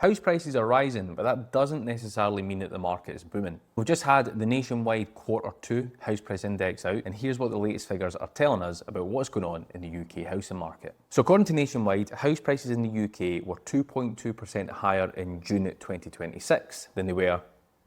House prices are rising, but that doesn't necessarily mean that the market is booming. We've just had the nationwide Q2 house price index out, and here's what the latest figures are telling us about what's going on in the UK housing market. So according to Nationwide, house prices in the UK were 2.2% higher in June 2026 than they were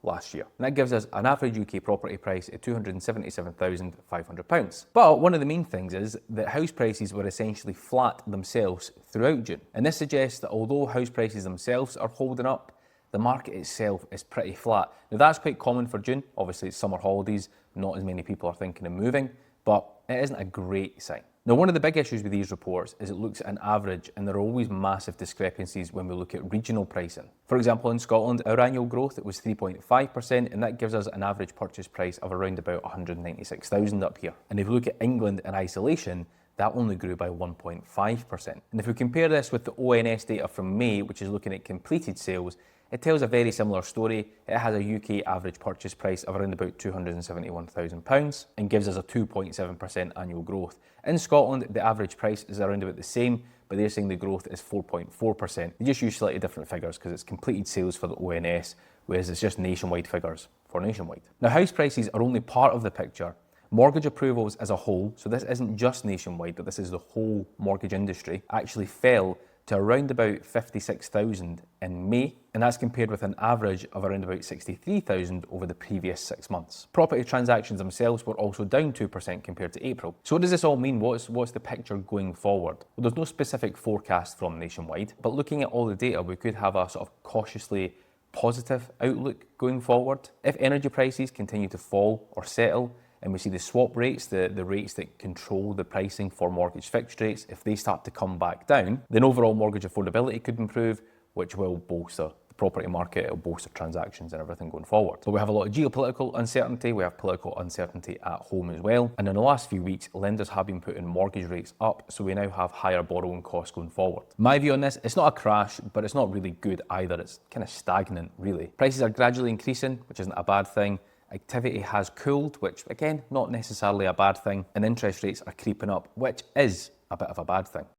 last year. And that gives us an average UK property price at £277,500. But one of the main things is that house prices were essentially flat themselves throughout June. And this suggests that although house prices themselves are holding up, the market itself is pretty flat. Now that's quite common for June. Obviously it's summer holidays, not as many people are thinking of moving, but it isn't a great sign. Now, one of the big issues with these reports is it looks at an average, and there are always massive discrepancies when we look at regional pricing. For example, in Scotland, our annual growth was 3.5%, and that gives us an average purchase price of around about 196,000 up here. And if we look at England in isolation, that only grew by 1.5%. And if we compare this with the ONS data from May, which is looking at completed sales, it tells a very similar story. It has a UK average purchase price of around about £271,000 and gives us a 2.7% annual growth. In Scotland, the average price is around about the same, but they're saying the growth is 4.4%. They just use slightly different figures because it's completed sales for the ONS, whereas it's just nationwide figures for Nationwide. Now, house prices are only part of the picture. Mortgage approvals as a whole, so this isn't just Nationwide, but this is the whole mortgage industry, actually fell to around about 56,000 in May, and that's compared with an average of around about 63,000 over the previous 6 months. Property transactions themselves were also down 2% compared to April. So what does this all mean? What's the picture going forward? Well, there's no specific forecast from Nationwide, but looking at all the data, we could have a sort of cautiously positive outlook going forward. If energy prices continue to fall or settle, and we see the swap rates, the rates that control the pricing for mortgage fixed rates, if they start to come back down, then overall mortgage affordability could improve, which will bolster the property market, it'll bolster transactions and everything going forward. So we have a lot of geopolitical uncertainty, we have political uncertainty at home as well. And in the last few weeks, lenders have been putting mortgage rates up, so we now have higher borrowing costs going forward. My view on this, it's not a crash, but it's not really good either. It's kind of stagnant, really. Prices are gradually increasing, which isn't a bad thing. Activity has cooled, which again, not necessarily a bad thing, and interest rates are creeping up, which is a bit of a bad thing.